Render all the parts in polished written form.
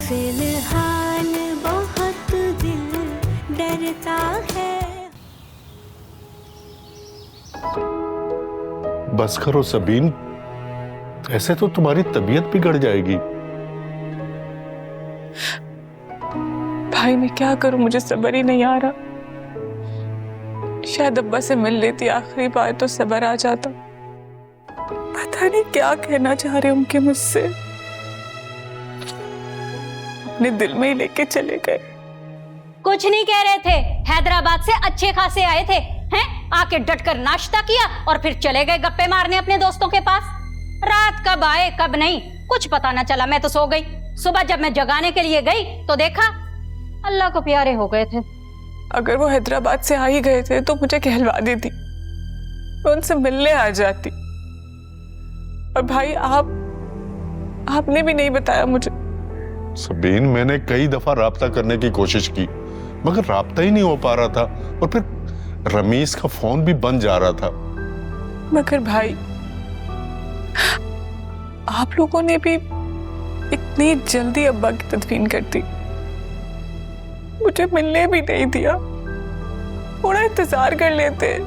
फिलहाल बहुत दिल डरता है। बस करो सबीन, ऐसे तो तुम्हारी तबीयत बिगड़ जाएगी। भाई मैं क्या करूं, मुझे सब्र ही नहीं आ रहा। शायद अब्बा से मिल लेती आखिरी बार तो सब्र आ जाता। पता नहीं क्या कहना चाह रहे उनके मुझसे, अपने दिल में ही लेके चले गए। कुछ नहीं कह रहे थे, हैदराबाद से अच्छे खासे आए थे, हैं? आके डटकर नाश्ता किया और फिर चले गए गप्पे मारने अपने दोस्तों के पास। रात कब आए कब नहीं कुछ पता ना चला, मैं तो सो गई। सुबह जब मैं जगाने के लिए गई तो देखा अल्लाह को प्यारे हो गए थे। अगर वो हैदराबाद से आ ही गए थे तो मुझे कहलवा देती, मैं उनसे मिलने आ जाती। और भाई आपने भी नहीं बताया मुझे। सबीन, मैंने कई दफा राब्ता करने की कोशिश की मगर राब्ता ही नहीं हो पा रहा था, और फिर रमीज का फोन भी बंद जा रहा था। मगर भाई आप लोगों ने भी इतनी जल्दी अब्बा की तदफीन कर दी, मुझे मिलने भी नहीं दिया। थोड़ा इंतजार कर लेते।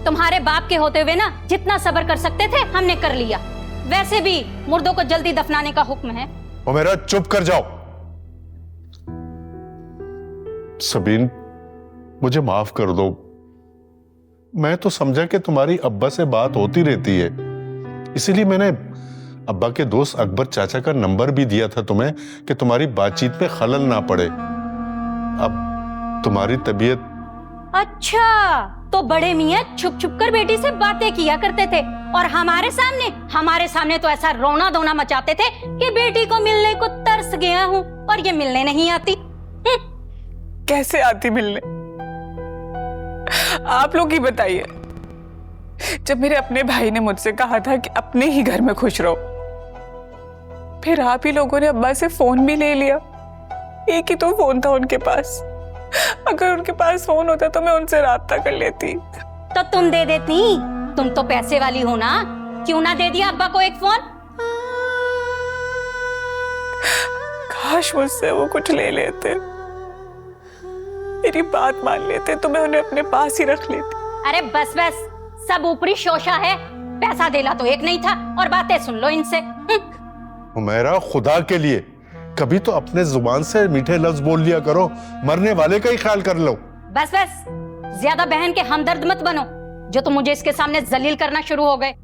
तुम्हारे बाप के होते हुए ना जितना सब्र कर सकते थे हमने कर लिया। वैसे भी मुर्दों को जल्दी दफनाने का हुक्म है। और मेरा चुप कर जाओ। सबीन, मुझे माफ कर दो। मैं तो समझा कि तुम्हारी अब्बा से बात होती रहती है, इसीलिए मैंने अब्बा के दोस्त अकबर चाचा का नंबर भी दिया था तुम्हें कि तुम्हारी बातचीत में खलल ना पड़े। अब तुम्हारी तबीयत। अच्छा, तो बड़े मियाँ छुप छुप कर बेटी से बातें किया करते थे और हमारे सामने तो ऐसा रोना धोना मचाते थे कि बेटी को मिलने को तरस गया हूँ और ये मिलने नहीं आती। कैसे आती मिलने, आप लोग ही बताइए। जब मेरे अपने भाई ने मुझसे कहा था कि अपने ही घर में खुश रहो, फिर आप ही लोगों ने अब्बा से फोन भी ले लिया। एक ही तो फोन था उनके पास, अगर उनके पास फोन होता तो मैं उनसे राब्ता कर लेती। तो तुम दे देती, तुम तो पैसे वाली हो ना, क्यों ना दे दिया अब्बा को एक फोन। काश मुझसे वो कुछ ले लेते, मेरी बात मान लेते तो मैं उन्हें अपने पास ही रख लेती। अरे बस बस, सब ऊपरी शोशा है। पैसा देला तो एक नहीं था और बातें सुन लो इनसे। मेरा खुदा के लिए कभी तो अपने जुबान से मीठे लफ्ज बोल लिया करो, मरने वाले का ही ख्याल कर लो। बस बस, ज्यादा बहन के हमदर्द मत बनो, जो तुम मुझे इसके सामने जलील करना शुरू हो गए।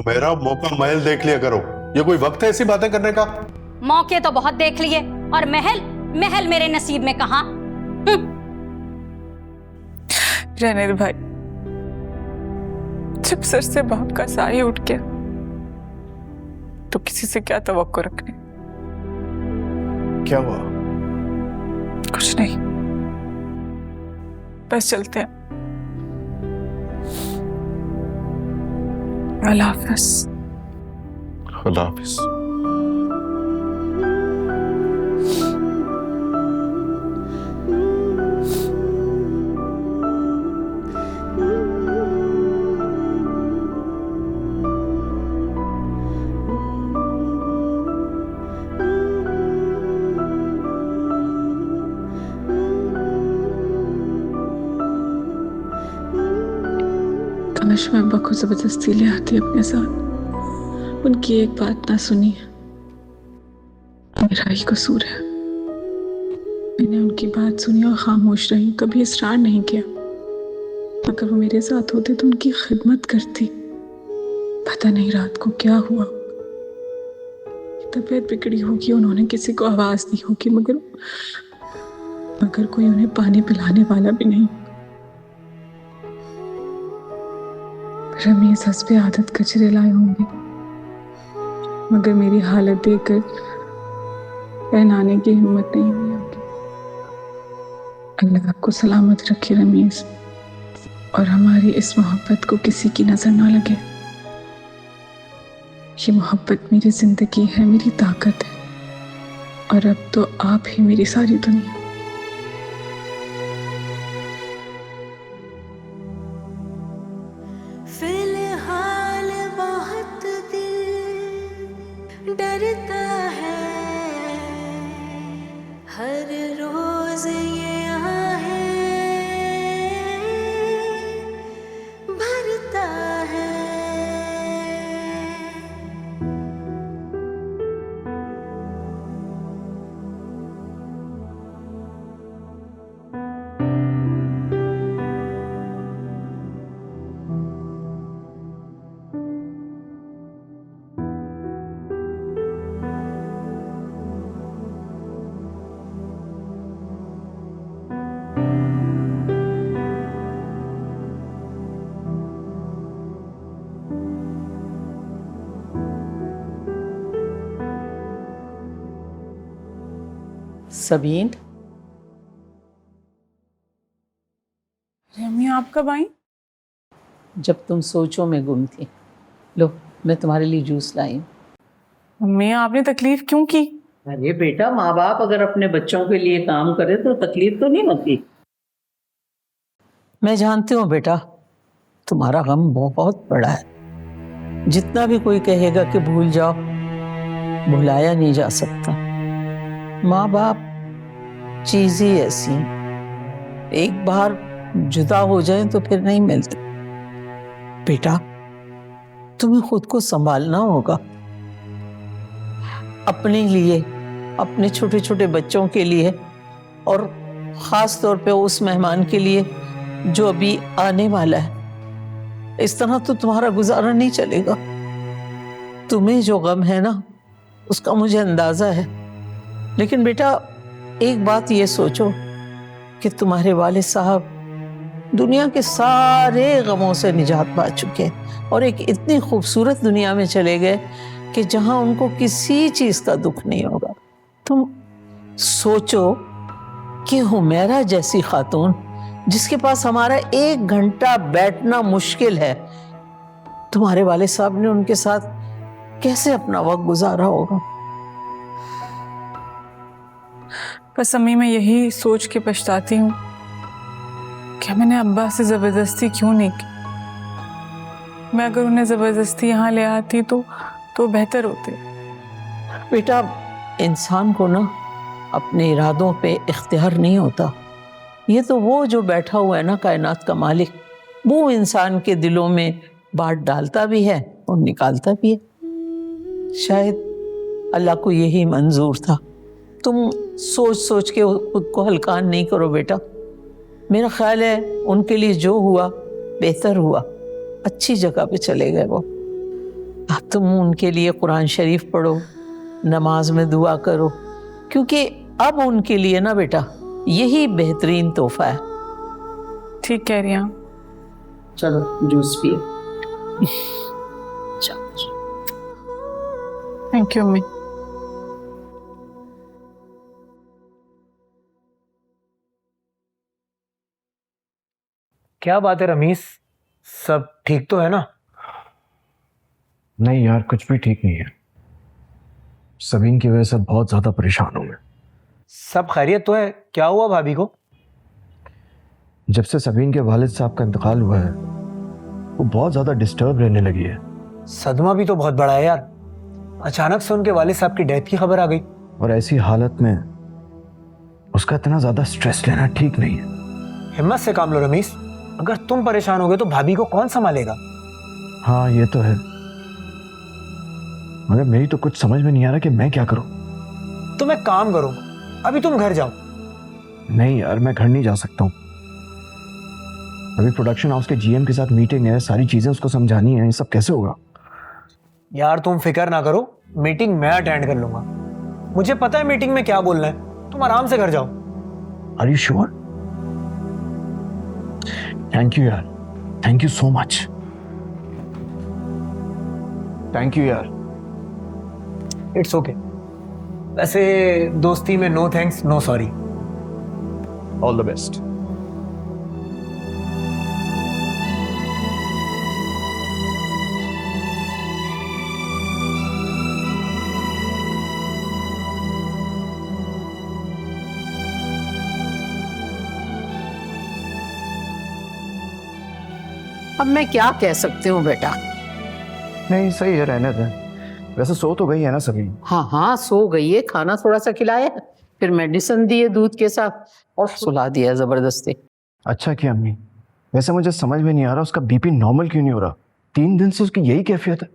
मेरा मौका महल देख लिया करो, ये कोई वक्त है ऐसी बातें करने का? मौके तो बहुत देख लिए और महल मेरे नसीब में कहां। रहने दे भाई, जब सर से बाप का साया उठ गया तो किसी से क्या तवक्को रखने। क्या हुआ? कुछ नहीं, बस चलते हैं। अल्लाह हाफ़िज़। अल्लाह हाफ़िज़। काश मैं अब्बा को जबरदस्ती ले आती अपने साथ, उनकी एक बात ना सुनी। मेरा ही कसूर है, मैंने उनकी बात सुनी और खामोश रही, कभी इसरार नहीं किया। अगर वो मेरे साथ होते तो उनकी खिदमत करती। पता नहीं रात को क्या हुआ, तबीयत बिगड़ी होगी, उन्होंने किसी को आवाज दी होगी, मगर कोई उन्हें पानी पिलाने वाला भी नहीं। रमीज हस्बे आदत कचरे लाए होंगे, मगर मेरी हालत देखकर पहनाने की हिम्मत नहीं हुई होगी। अल्लाह आपको सलामत रखे रमीज, और हमारी इस मोहब्बत को किसी की नजर ना लगे। ये मोहब्बत मेरी जिंदगी है, मेरी ताकत है, और अब तो आप ही मेरी सारी दुनिया। फिलहाल बहुत दिल डरता है। हर रोज ये आहें भरता है। सबीन, अम्मी आप कब आई? जब तुम सोचों में गुम थी। लो, मैं तुम्हारे लिए जूस लाई हूं। अम्मी आपने तकलीफ क्यों की? अरे बेटा, माँ बाप अगर अपने बच्चों के लिए काम करे तो तकलीफ तो नहीं होती। मैं जानती हूँ बेटा, तुम्हारा गम बहुत बड़ा है। जितना भी कोई कहेगा कि भूल जाओ, भुलाया नहीं जा सकता। माँ बाप चीज ही ऐसी, एक बार जुदा हो जाए तो फिर नहीं मिलते। बेटा, तुम्हें खुद को संभालना होगा, अपने लिए, अपने छोटे छोटे बच्चों के लिए, और खास तौर पे उस मेहमान के लिए जो अभी आने वाला है। इस तरह तो तुम्हारा गुजारा नहीं चलेगा। तुम्हें जो गम है ना, उसका मुझे अंदाजा है। लेकिन बेटा, एक बात ये सोचो कि तुम्हारे वालिद साहब दुनिया के सारे गमों से निजात पा चुके हैं और एक इतनी खूबसूरत दुनिया में चले गए कि जहां उनको किसी चीज का दुख नहीं होगा। तुम सोचो कि हुमैरा जैसी खातून, जिसके पास हमारा 1 घंटा बैठना मुश्किल है, तुम्हारे वालिद साहब ने उनके साथ कैसे अपना वक्त गुजारा होगा। बस अम्मी मैं यही सोच के पछताती हूँ कि मैंने अब्बा से जबरदस्ती क्यों नहीं की। मैं अगर उन्हें जबरदस्ती यहाँ ले आती तो बेहतर होते। बेटा, इंसान को ना अपने इरादों पे इख्तियार नहीं होता। ये तो वो जो बैठा हुआ है ना, कायनात का मालिक, वो इंसान के दिलों में बात डालता भी है और निकालता भी है। शायद अल्लाह को यही मंजूर था। तुम सोच सोच के खुद को हल्कान नहीं करो बेटा। मेरा ख्याल है उनके लिए जो हुआ बेहतर हुआ, अच्छी जगह पे चले गए वो। अब तुम उनके लिए कुरान शरीफ पढ़ो, नमाज में दुआ करो, क्योंकि अब उनके लिए ना बेटा यही बेहतरीन तोहफा है। ठीक कह रही हैं। चलो जूस पिए। थैंक यू अम्मी। क्या बात है रमीस, सब ठीक तो है ना? नहीं यार, कुछ भी ठीक नहीं है। सबीन की वजह से बहुत ज्यादा परेशान हूं मैं। सब खैरियत तो है? क्या हुआ भाभी को? जब से सबीन के वालिद साहब का इंतकाल हुआ है, वो बहुत ज्यादा डिस्टर्ब रहने लगी है। सदमा भी तो बहुत बड़ा है यार। अचानक से उनके वालिद साहब की डेथ की खबर आ गई। और ऐसी हालत में उसका इतना ज्यादा स्ट्रेस लेना ठीक नहीं है। हिम्मत से काम लो रमीस, अगर तुम परेशान होगे तो भाभी को कौन संभालेगा? हाँ ये तो है, मगर मेरी तो कुछ समझ में नहीं आ रहा कि मैं क्या करूं। तुम एक काम करो, अभी तुम घर जाओ। नहीं यार, मैं घर नहीं जा सकता हूं। अभी प्रोडक्शन हाउस के जीएम के साथ मीटिंग है, सारी चीजें उसको समझानी है। ये सब कैसे होगा? यार तुम फिक्र ना करो, मीटिंग मैं अटेंड कर लूंगा। मुझे पता है मीटिंग में क्या बोलना है। तुम आराम से घर जाओ। Are you sure? Thank you यार, thank you so much. Thank you यार। It's okay. वैसे दोस्ती में no thanks no sorry. All the best. अब मैं क्या कह सकती हूँ बेटा। नहीं सही है, रहने दें। वैसे सो तो गई है ना सभी? हाँ हाँ, सो गई है। खाना थोड़ा सा खिलाया, फिर मेडिसिन दिए दूध के साथ और सुला दिया जबरदस्ती। अच्छा किया अम्मी। वैसे मुझे समझ में नहीं आ रहा उसका बीपी नॉर्मल क्यों नहीं हो रहा। 3 दिन से उसकी यही कैफियत है।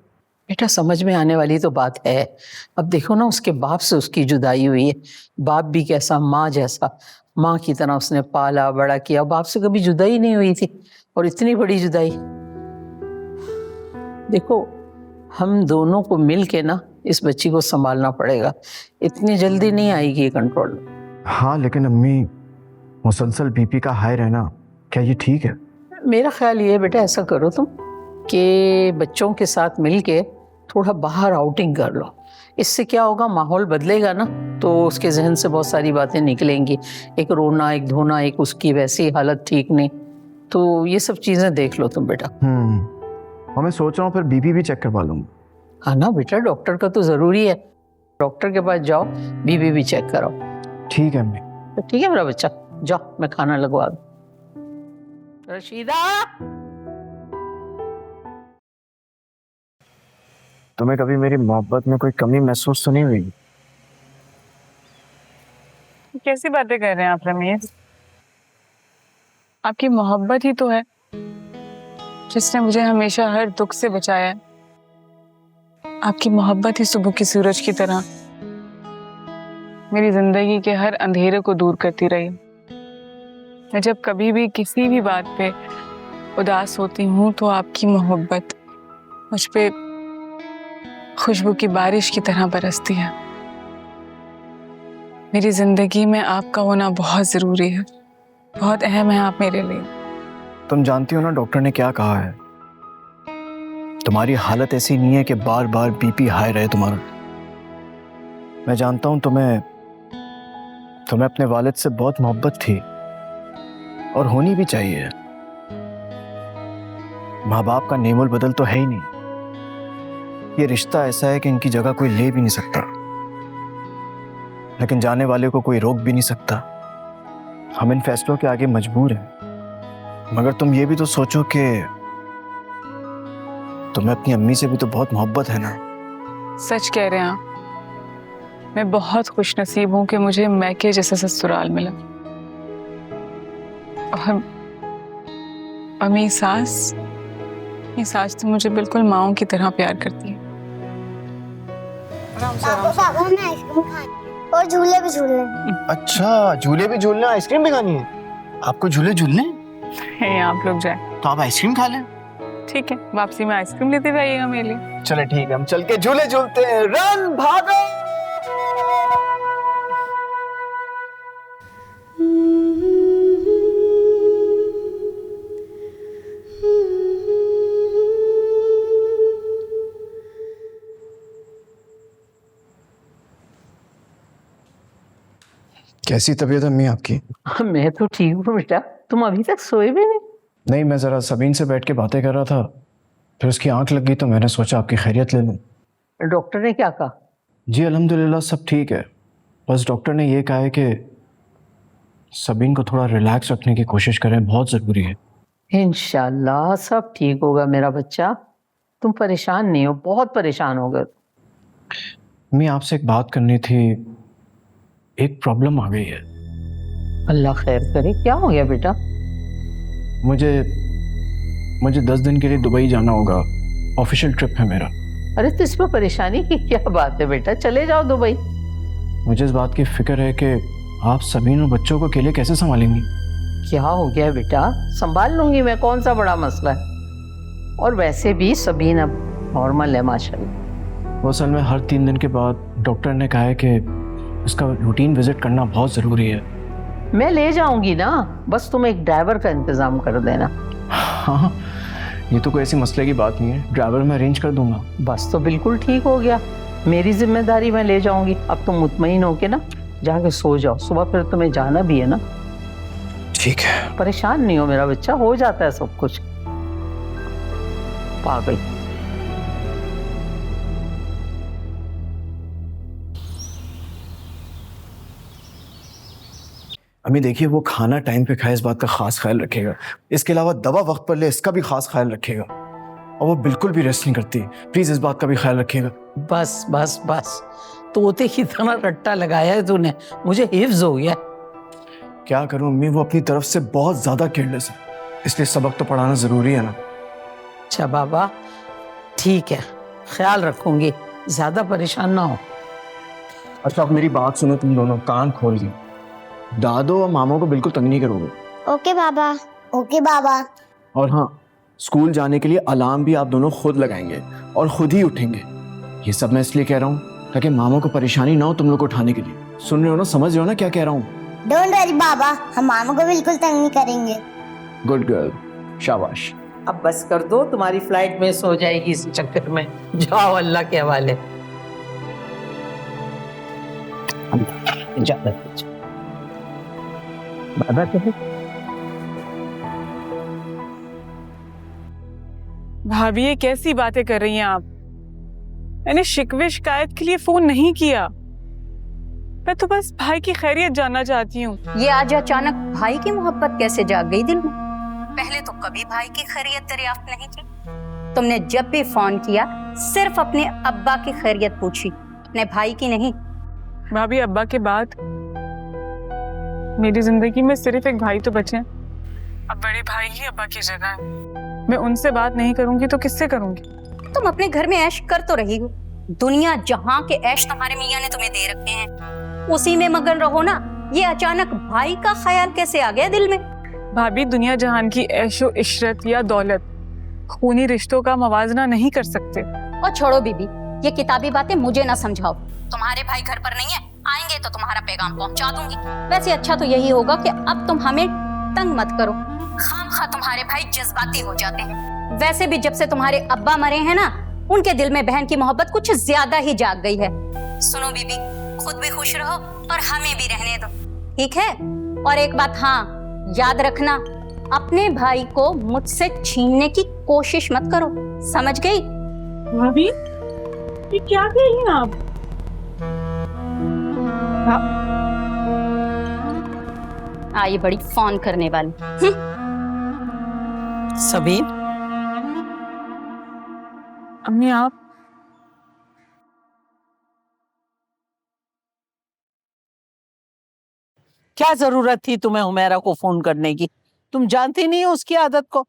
बेटा समझ में आने वाली तो बात है। अब देखो ना, उसके बाप से उसकी जुदाई हुई है। बाप भी कैसा, माँ जैसा, माँ की तरह उसने पाला बड़ा किया। बाप से कभी जुदाई नहीं हुई थी, और इतनी बड़ी जुदाई। देखो हम दोनों को मिल के ना इस बच्ची को संभालना पड़ेगा। इतनी जल्दी नहीं आएगी कंट्रोल में। हाँ लेकिन अम्मी, मुसलसल बीपी का हाई रहना क्या ये ठीक है? मेरा ख्याल ये है बेटा, ऐसा करो तुम कि बच्चों के साथ मिलके थोड़ा बाहर आउटिंग कर लो। इससे क्या होगा, माहौल बदलेगा ना, तो उसके जहन से बहुत सारी बातें निकलेंगी। एक रोना, एक धोना, एक उसकी वैसी हालत ठीक नहीं, तो ये सब चीज़ें देख लो तुम बेटा। और मैं सोच रहा हूँ फिर बीपी भी चेक करवा लूँगा। हाँ ना बेटा, डॉक्टर का तो ज़रूरी है। डॉक्टर के पास जाओ, बीपी भी चेक कराओ। ठीक है अम्मी। तो ठीक है मेरा बच्चा, जाओ मैं खाना लगवा दूँ। रशीदा, तुम्हें कभी मेरी मोहब्बत में कोई कमी महसूस तो नहीं हुई? कैसी बातें कर रहे हैं आप रमेश? आपकी मोहब्बत ही तो है जिसने मुझे हमेशा हर दुख से बचाया है। आपकी मोहब्बत ही सुबह की सूरज की तरह मेरी जिंदगी के हर अंधेरे को दूर करती रही। मैं जब कभी भी किसी भी बात पे उदास होती हूँ तो आपकी मोहब्बत मुझ पे खुशबू की बारिश की तरह बरसती है। मेरी जिंदगी में आपका होना बहुत जरूरी है, बहुत अहम है आप मेरे लिए। तुम जानती हो ना डॉक्टर ने क्या कहा है? तुम्हारी हालत ऐसी नहीं है कि बार बार बीपी हाई रहे तुम्हारा। मैं जानता हूं तुम्हें अपने वालिद से बहुत मोहब्बत थी, और होनी भी चाहिए। माँ बाप का नेमुल बदल तो है ही नहीं। ये रिश्ता ऐसा है कि इनकी जगह कोई ले भी नहीं सकता, लेकिन जाने वाले को कोई रोक भी नहीं सकता। हम इन फैसलों के आगे मजबूर हैं। मगर तुम ये भी तो सोचो कि तुम्हें अपनी अम्मी से भी तो बहुत मोहब्बत है ना। सच कह रहे हैं आप। मैं बहुत खुशनसीब हूँ कि मुझे मैके जैसा ससुराल मिला। और मेरी सास तो मुझे बिल्कुल माँओं की तरह प्यार करती है। पापा मैं आइसक्रीम खानी है और झूले भी झूलने हैं। अच्छा, झूले भी झूलना, आइसक्रीम भी खानी है? आपको झूले झूलने? है आप लोग जाए तो आप आइसक्रीम खा लें। ठीक है, वापसी में आइसक्रीम लेते हुए आइएगा मेरे लिए। चले ठीक है, हम चल के झूले झूलते हैं। रन भागो। कैसी तबीयत अम्मी आपकी? मैं तो ठीक हूँ बेटा, तुम अभी तक सोए भी नहीं? नहीं, मैं जरा सबीन से बैठ के बातें कर रहा था, फिर उसकी आंख लग गई तो मैंने सोचा आपकी खैरियत ले लूं। डॉक्टर ने क्या कहा? जी अल्हम्दुलिल्लाह सब ठीक है। बस डॉक्टर ने ये कहा है कि सबीन को थोड़ा रिलैक्स रखने की कोशिश करें, बहुत ज़रूरी है। इंशाल्लाह सब ठीक होगा मेरा बच्चा, तुम परेशान नहीं हो, बहुत परेशान हो गए। मैं आपसे एक बात करनी थी। एक प्रॉब्लम आ गई है। अल्लाह खैर करे, क्या हो गया बेटा? मुझे 10 दिन के लिए दुबई जाना होगा, ऑफिशियल ट्रिप है मेरा। अरे तो इसमें परेशानी की क्या बात है बेटा, चले जाओ दुबई। मुझे इस बात की फिक्र है कि आप सबीन और बच्चों को अकेले कैसे संभालेंगी? क्या हो गया बेटा, संभाल लूंगी मैं, कौन सा बड़ा मसला है। और वैसे भी सबीन अब नॉर्मल है माशाल्लाह। वो असल में हर 3 दिन के बाद डॉक्टर ने कहा है कि उसका रूटीन विजिट करना बहुत ज़रूरी है। मैं ले जाऊंगी ना, बस तुम एक ड्राइवर का इंतजाम कर देना। हाँ, ये तो कोई ऐसी मसले की बात नहीं है, ड्राइवर मैं अरेंज कर दूंगा। बस तो बिल्कुल ठीक हो गया, मेरी जिम्मेदारी मैं ले जाऊंगी। अब तुम मुतमईन हो के ना जाके सो जाओ, सुबह फिर तुम्हें जाना भी है ना। ठीक है। परेशान नहीं हो मेरा बच्चा, हो जाता है सब कुछ। पागल। अम्मी देखिए, वो खाना टाइम पे खाए इस बात का खास ख्याल रखेगा। इसके अलावा दवा वक्त पर ले, इसका भी खास ख्याल रखेगा। और वो बिल्कुल भी रेस्ट नहीं करती। प्लीज इस बात का भी ख्याल रखिएगा। बस बस बस, तोते की तरह रट्टा लगाया है तूने, मुझे हिफ्ज हो गया। क्या करूं अम्मी, वो अपनी तरफ से बहुत ज्यादा केयरलेस है, इसलिए सबक तो पढ़ाना जरूरी है ना। अच्छा बाबा, ठीक है, ख्याल रखूंगी, ज्यादा परेशान ना हो। अच्छा अब मेरी बात सुनो तुम दोनों, कान खोल के। दादो और मामों को बिल्कुल तंग नहीं करोगे। ओके बाबा। ओके बाबा। और हाँ, स्कूल जाने के लिए अलार्म भी आप दोनों खुद लगाएंगे और खुद ही उठेंगे। ये सब मैं इसलिए कह रहा हूँ ताकि मामों को परेशानी ना हो तुम लोग को उठाने के लिए। सुन रहे हो ना, समझ रहे हो ना क्या कह रहा हूँ? डोंट वरी बाबा, हम मामा को बिल्कुल तंग नहीं करेंगे। गुड गर्ल, शाबाश। अब बस कर दो, तुम्हारी फ्लाइट मिस हो जाएगी इस चक्कर में। जाओ अल्लाह के हवाले। भाभी ये कैसी बातें कर रही हैं आप? मैंने शिकवे शिकायत के लिए फोन नहीं किया, मैं तो बस भाई की खैरियत जानना चाहती हूँ। ये आज अचानक भाई की मोहब्बत कैसे जाग गई दिल में? पहले तो कभी भाई की खैरियत दरियाफ्त नहीं की। तुमने जब भी फोन किया सिर्फ अपने अब्बा की खैरियत पूछी, अपने भाई की नहीं। भाभी अब्बा के बाद मेरी जिंदगी में सिर्फ एक भाई तो बचे हैं। अब बड़े भाई ही अब्बा की जगह है। मैं उनसे बात नहीं करूंगी तो किससे करूंगी? तुम अपने घर में ऐश कर तो रही हो, दुनिया जहां के ऐश तुम्हारे मियां ने तुम्हें दे रखे हैं उसी में मगन रहो ना। ये अचानक भाई का ख्याल कैसे आ गया दिल में? भाभी दुनिया जहान की ऐशो इशरत या दौलत खूनी रिश्तों का मवाजना नहीं कर सकते। और छोड़ो बीबी, ये किताबी बातें मुझे ना समझाओ। तुम्हारे भाई घर पर नहीं है, आएंगे तो तुम्हारा पैगाम पहुंचा दूंगी। वैसे अच्छा तो यही होगा कि अब तुम हमें तंग मत करो, खामखा तुम्हारे भाई जज्बाती हो जाते हैं। वैसे भी जब से तुम्हारे अब्बा मरे हैं ना, उनके दिल में बहन की मोहब्बत कुछ ज्यादा ही जाग गई है। सुनो बीबी, खुद भी खुश रहो और हमें भी रहने दो, ठीक है? और एक बात हाँ याद रखना, अपने भाई को मुझसे छीनने की कोशिश मत करो, समझ गई? भाभी ये क्या कह रही हैं आप? ये बड़ी फोन करने वाली। सबीन, अम्मी आप क्या जरूरत थी तुम्हें हुमैरा को फोन करने की? तुम जानती नहीं हो उसकी आदत को।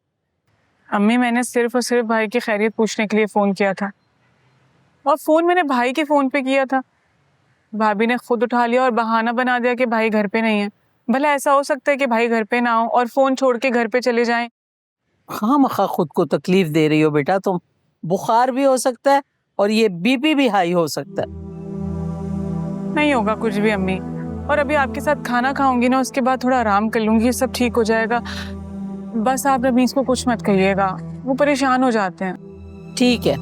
अम्मी मैंने सिर्फ और सिर्फ भाई की खैरियत पूछने के लिए फोन किया था, और फोन मैंने भाई के फोन पे किया था। भाभी ने खुद उठा लिया और बहाना बना दिया कि भाई घर पे नहीं है। भला ऐसा हो सकता है कि भाई घर पे ना हो और फोन छोड़ के घर पे चले जाएं? हाँ मखा खुद को तकलीफ दे रही हो बेटा तुम। बुखार भी हो सकता है और ये बीपी भी हाई हो सकता है। नहीं होगा कुछ भी अम्मी, और अभी आपके साथ खाना खाऊंगी ना, उसके बाद थोड़ा आराम कर लूंगी, सब ठीक हो जाएगा। बस आप रमीज को कुछ मत कहिएगा, वो परेशान हो जाते हैं। ठीक है,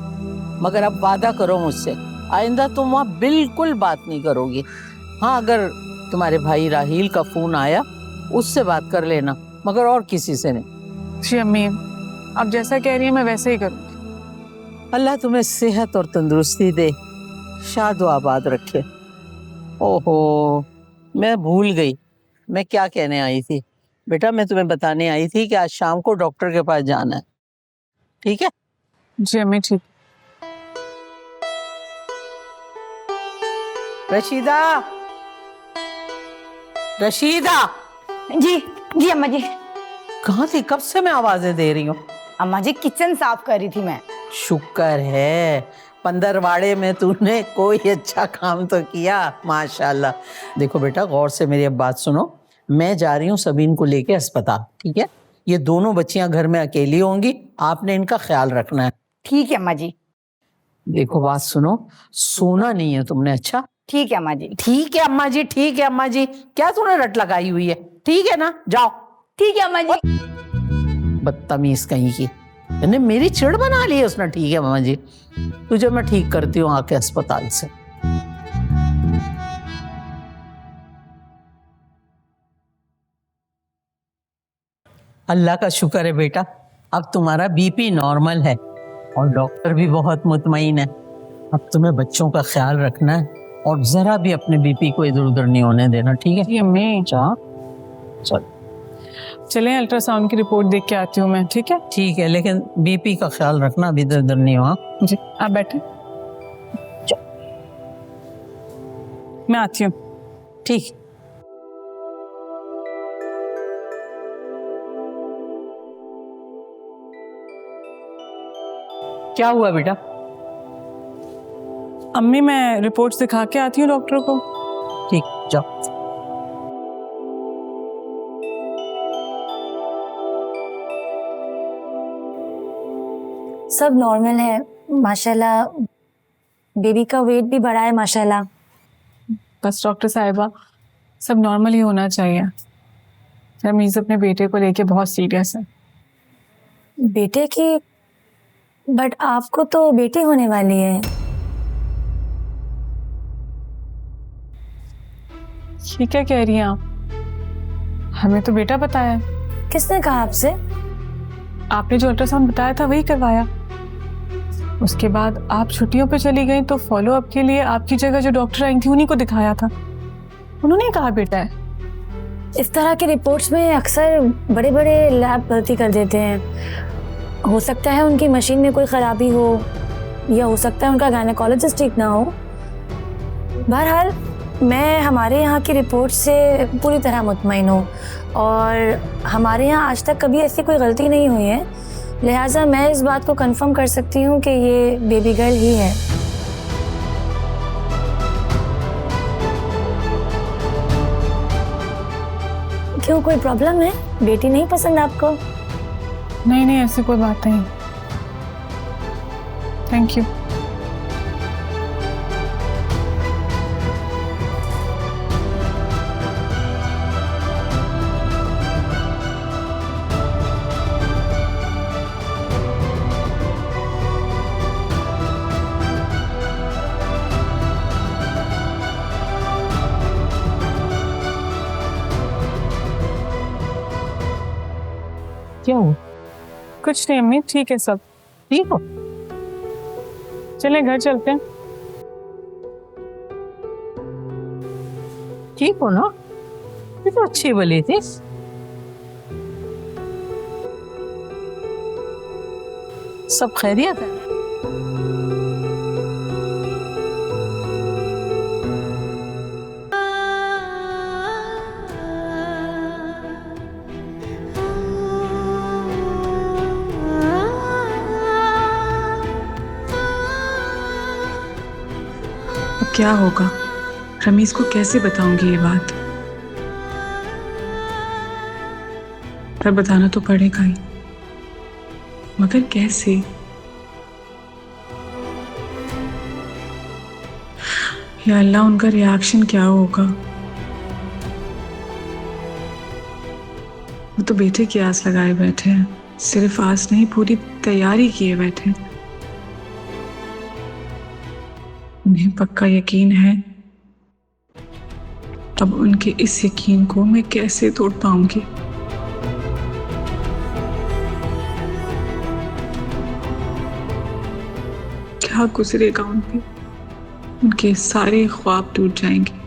मगर अब वादा करो मुझसे, आइंदा तुम वहाँ बिल्कुल बात नहीं करोगी। हाँ अगर तुम्हारे भाई राहील का फोन आया उससे बात कर लेना, मगर और किसी से नहीं। जी अम्मी, आप जैसा कह रही हैं मैं वैसे ही करूँगी। अल्लाह तुम्हें सेहत और तंदुरुस्ती दे, शाद व आबाद रखे। ओहो मैं भूल गई, मैं क्या कहने आई थी बेटा? मैं तुम्हें बताने आई थी कि आज शाम को डॉक्टर के पास जाना है, ठीक है? जी अम्मी ठीक। रशीदा, रशीदा। जी जी अम्मा जी। कहाँ थी? कब से मैं आवाजें दे रही हूँ। अम्मा जी किचन साफ कर रही थी मैं। शुक्र है, पंदरवाड़े में तूने कोई अच्छा काम तो किया, माशाल्लाह। देखो बेटा गौर से मेरी अब बात सुनो, मैं जा रही हूँ सबीन को लेके अस्पताल, ठीक है? ये दोनों बच्चियां घर में अकेली होंगी, आपने इनका ख्याल रखना है। ठीक है अम्मा जी। देखो बात सुनो, सोना नहीं है तुमने, अच्छा? ठीक है अम्मा जी। ठीक है अम्मा जी, ठीक है अम्मा जी। क्या तूने रट लगाई हुई है? ठीक है ना, जाओ। ठीक है अम्मा जी। बदतमीज कहीं की, मैंने मेरी चिड़ बना ली है उसने। ठीक है अम्मा जी, तुझे मैं ठीक करती हूँ आके अस्पताल से। अल्लाह का शुक्र है बेटा, अब तुम्हारा बीपी नॉर्मल है और डॉक्टर भी बहुत मुतमईन है। अब तुम्हें बच्चों का ख्याल रखना है और जरा भी अपने बीपी को इधर उधर नहीं होने देना, ठीक है? जी अम्मी। चल। चलें अल्ट्रासाउंड की रिपोर्ट देख के आती हूँ मैं, ठीक है? ठीक है, लेकिन बीपी का ख्याल रखना, अभी इधर उधर नहीं हो। हाँ? जी आप बैठे, मैं आती हूँ। ठीक। क्या हुआ बेटा? अम्मी मैं रिपोर्ट्स दिखा के आती हूँ डॉक्टर को। ठीक, जाओ। सब नॉर्मल है माशाल्लाह, बेबी का वेट भी बढ़ा है माशाल्लाह। बस डॉक्टर साहिबा सब नॉर्मल ही होना चाहिए। रमीज अपने बेटे को लेके बहुत सीरियस है। बेटे की? बट आपको तो बेटी होने वाली है। ये क्या कह रही हैं आप? हमें तो बेटा बताया। किसने कहा आपसे? आपने जो अल्ट्रासाउंड बताया था वही करवाया। उसके बाद आप छुट्टियों पे चली गई तो फॉलो अप के लिए आपकी जगह जो डॉक्टर आई थी उन्हीं को दिखाया था। उन्होंने कहा बेटा है। इस तरह के रिपोर्ट्स में अक्सर बड़े बड़े लैब भर्ती कर देते हैं। हो सकता है उनकी मशीन में कोई ख़राबी हो, या हो सकता है उनका गायनेकोलॉजिस्ट ठीक ना हो। बहरहाल मैं हमारे यहाँ की रिपोर्ट से पूरी तरह मुतमईन हूँ और हमारे यहाँ आज तक कभी ऐसी कोई गलती नहीं हुई है, लिहाजा मैं इस बात को कंफर्म कर सकती हूँ कि ये बेबी गर्ल ही है। क्यों, कोई प्रॉब्लम है? बेटी नहीं पसंद आपको? नहीं नहीं ऐसी कोई बात नहीं। Thank you. क्या हुआ? कुछ नहीं अम्मी, ठीक है सब। ठीक हो? चलें घर चलते हैं। ठीक हो ना? ये तो अच्छी भली थी। सब खैरियत है? क्या होगा? रमीज को कैसे बताऊंगी ये बात? पर बताना तो पड़ेगा ही, मगर कैसे? या अल्लाह, उनका रिएक्शन क्या होगा? वो तो बेटे की आस लगाए बैठे हैं, सिर्फ आस नहीं पूरी तैयारी किए बैठे हैं। उन्हें पक्का यकीन है। अब उनके इस यकीन को मैं कैसे तोड़ पाऊंगी? क्या गुजरेगा उन पे? उनके सारे ख्वाब टूट जाएंगे।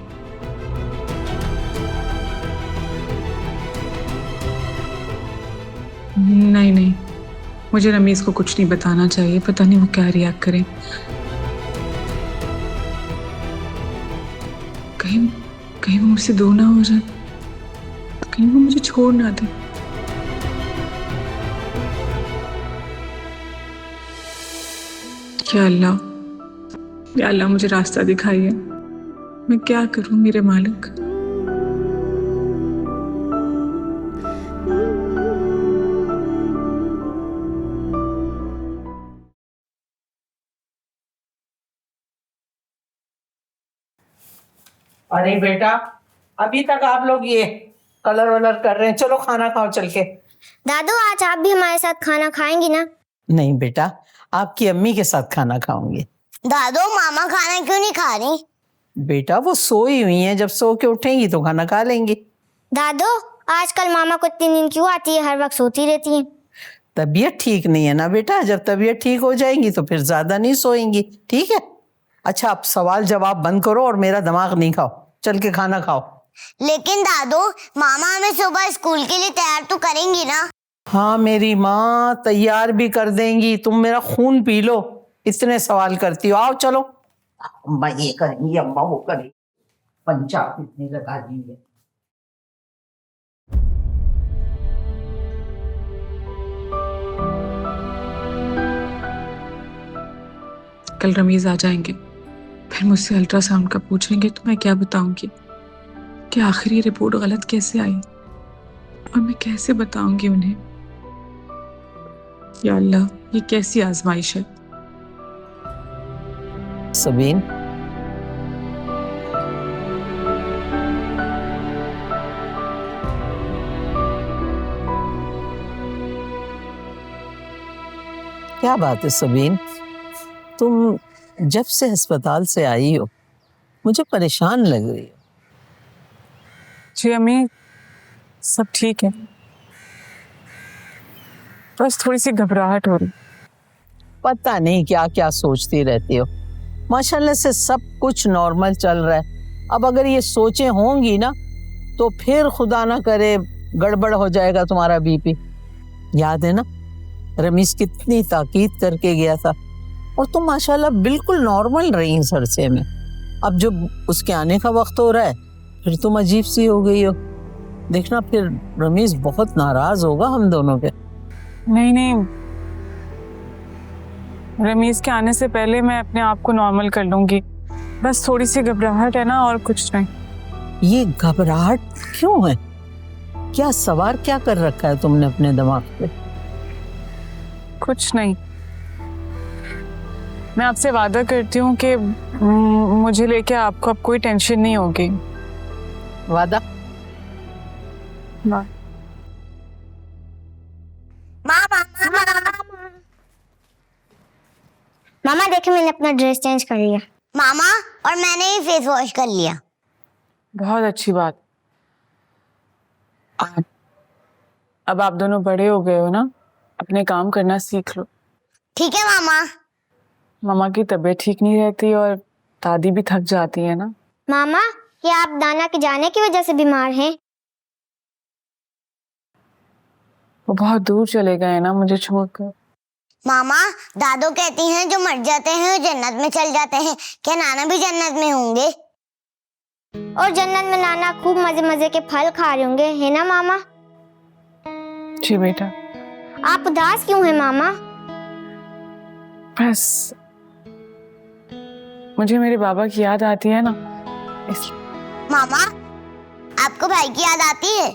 नहीं नहीं, मुझे रमीज को कुछ नहीं बताना चाहिए, पता नहीं वो क्या रिएक्ट करें। कहीं कहीं वो मुझसे दूर ना हो जाए, कहीं वो मुझे छोड़ ना दे। या अल्लाह मुझे रास्ता दिखाइए। मैं क्या करूं मेरे मालिक? अरे बेटा, अभी तक आप लोग ये कलर वलर कर रहे हैं, चलो खाना खाओ चल के। दादू, आज आप भी हमारे साथ खाना खाएंगी ना? नहीं बेटा, आपकी अम्मी के साथ खाना खाऊंगी। दादू, मामा खाना क्यों नहीं खा रही? बेटा वो सोई हुई हैं, जब सो के उठेंगी तो खाना खा लेंगी। दादू, आजकल मामा को इतनी नींद क्यों आती है? हर वक्त सोती रहती है। तबीयत ठीक नहीं है ना बेटा, जब तबीयत ठीक हो जाएंगी तो फिर ज्यादा नहीं सोएंगी, ठीक है? अच्छा, आप सवाल जवाब बंद करो और मेरा दिमाग नहीं खाओ, चल के खाना खाओ। लेकिन दादू, मामा हमें सुबह स्कूल के लिए तैयार तो करेंगी ना? हाँ मेरी माँ तैयार भी कर देंगी, तुम मेरा खून पी लो, इतने सवाल करती हो। आओ चलो। अम्मा ये करेंगी, अम्मा वो करेंगी, पंचायत इतनी लगा दी है। कल रमीज आ जाएंगे, फिर मुझसे अल्ट्रासाउंड का पूछेंगे तो मैं क्या बताऊंगी कि आखिरी रिपोर्ट गलत कैसे आई, और मैं कैसे बताऊंगी उन्हें। या अल्लाह, ये कैसी आजमाइश है। सबीन, क्या बात है सबीन, तुम जब से अस्पताल से आई हो मुझे परेशान लग रही हो। जी अम्मी, सब ठीक है, बस थोड़ी सी घबराहट हो रही। पता नहीं क्या क्या सोचती रहती हो, माशाल्लाह से सब कुछ नॉर्मल चल रहा है। अब अगर ये सोचें होंगी ना तो फिर खुदा ना करे गड़बड़ हो जाएगा तुम्हारा बीपी। याद है ना रमीज कितनी ताकीद करके गया था, और तुम माशाल्लाह बिल्कुल नॉर्मल रही सरसे में। अब जब उसके आने का वक्त हो रहा है फिर तुम अजीब सी हो गई हो। देखना फिर रमीज बहुत नाराज होगा हम दोनों पे। नहीं नहीं, रमीज के आने से पहले मैं अपने आप को नॉर्मल कर लूंगी, बस थोड़ी सी घबराहट है ना, और कुछ नहीं। ये घबराहट क्यों है? क्या सवार क्या कर रखा है तुमने अपने दिमाग पे? कुछ नहीं, मैं आपसे वादा करती हूँ कि मुझे लेके आपको अब कोई टेंशन नहीं होगी। वादा? मामा देखे, मैंने अपना ड्रेस चेंज कर लिया। मामा, और मैंने ही फेस वॉश कर लिया। बहुत अच्छी बात। अब आप दोनों बड़े हो गए हो ना, अपने काम करना सीख लो। ठीक है मामा। मामा की तबीयत ठीक नहीं रहती और दादी भी थक जाती है ना। मामा, क्या आप दाना के जाने की वजह से बीमार हैं? वो बहुत दूर चले गए ना मुझे छोड़कर। मामा, दादू कहती हैं जो मर जाते हैं वो जन्नत में चल जाते हैं। क्या नाना भी जन्नत में होंगे? और जन्नत में नाना खूब मजे मजे के फल खा रहे होंगे, है ना मामा? जी बेटा। आप उदास क्यों हैं मामा? बस मुझे मेरे बाबा की याद आती है ना, इसलिए। मामा, आपको भाई की याद आती है?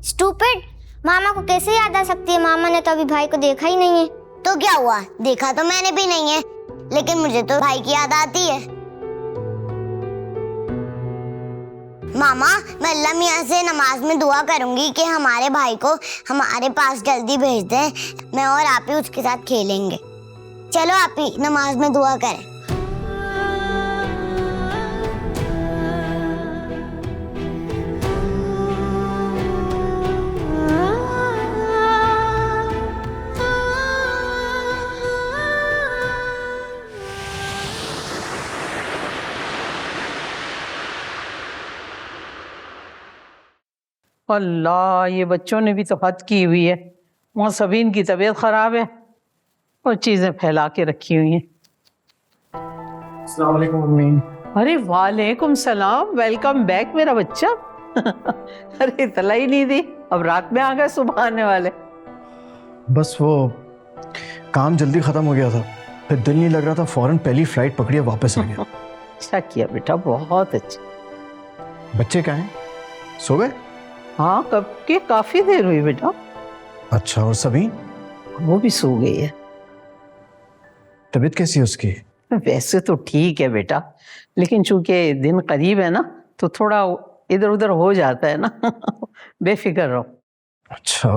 स्टूपिड, मामा को कैसे याद आ सकती है? मामा ने तो अभी भाई को देखा ही नहीं है। तो क्या हुआ, देखा तो मैंने भी नहीं है, लेकिन मुझे तो भाई की याद आती है। मामा, मैं अल्लाह मियां से नमाज में दुआ करूंगी कि हमारे भाई को हमारे पास जल्दी भेज दें। मैं और आप ही उसके साथ खेलेंगे। चलो आप ही नमाज में दुआ करें। अल्लाह, ये बच्चों ने भी तो हद की हुई है। वहाँ सबीन की तबीयत खराब है और चीजें फैला के रखी हुई हैं। अस्सलाम वालेकुम मम्मी। अरे वालेकुम सलाम, वेलकम बैक मेरा बच्चा। अरे इतला ही नहीं दी, अब रात में आ गए, सुबह आने वाले। बस वो काम जल्दी ख़त्म हो गया था, फिर दिल नहीं लग रहा था, फ़ौरन पहली फ़्लाइट पकड़ी और वापस आ गया। अच्छा किया बेटा, बहुत अच्छा। बच्चे कहाँ हैं, सो गए? हाँ, कब के काफ़ी देर हुई बेटा। अच्छा, और सबीन? वो भी सो गई है। तबीयत कैसी है उसकी? वैसे तो ठीक है बेटा, लेकिन चूंकि दिन करीब है ना तो थोड़ा इधर उधर हो जाता है ना। बेफिक्र रहो। अच्छा,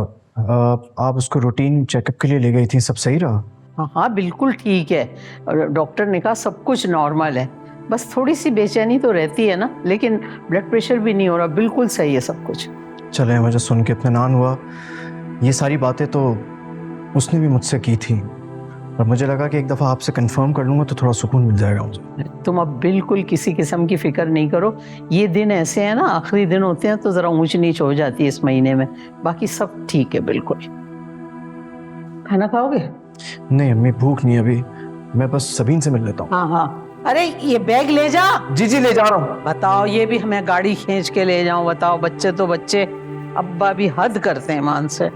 आप उसको रूटीन चेकअप के लिए ले गई थी, सब सही रहा? हाँ हाँ बिल्कुल ठीक है, और डॉक्टर ने कहा सब कुछ नॉर्मल है, बस थोड़ी सी बेचैनी तो रहती है ना, लेकिन ब्लड प्रेशर भी नहीं हो रहा, बिल्कुल सही है सब कुछ। चले, मुझे सुन के इत्मीनान हुआ। ये सारी बातें तो उसने भी मुझसे की थी, और मुझे लगा कि एक दफ़ा आपसे कंफर्म कर लूँगा तो थोड़ा सुकून मिल जाएगा मुझे। तुम अब बिल्कुल किसी किस्म की फिक्र नहीं करो। ये दिन ऐसे हैं ना, आखिरी दिन होते हैं तो ज़रा ऊंच नीच हो जाती है इस महीने में, बाकी सब ठीक है बिल्कुल। खाना खाओगे? नहीं अम्मी, भूख नहीं अभी, मैं बस सबीन से मिल लेता हूँ। हाँ हाँ, अरे ये बैग ले जा। जी जी ले जा रहा हूँ। बताओ, ये भी हमें गाड़ी खींच के ले जाऊं? बताओ, बच्चे तो बच्चे, अब्बा भी हद करते हैं मान से।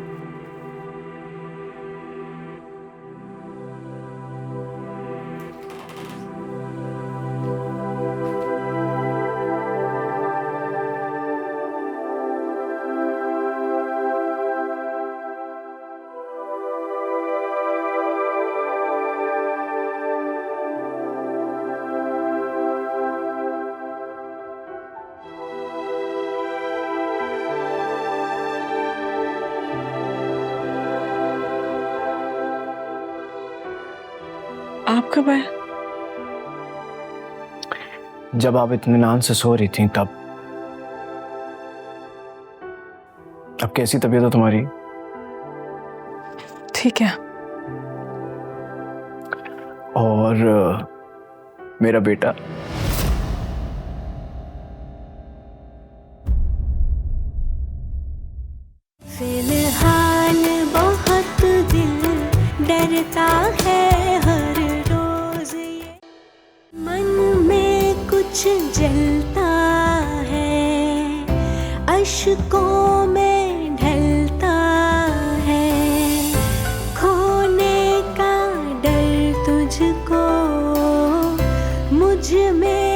आप कब आए? जब आप इत्मीनान से सो रही थी तब। अब कैसी तबीयत है तुम्हारी? ठीक है। और मेरा बेटा? फिलहाल बहुत दिल डरता है हर रोज, ये मन में कुछ जलता है, अश्कों में ढलता है, खोने का डर तुझको मुझ में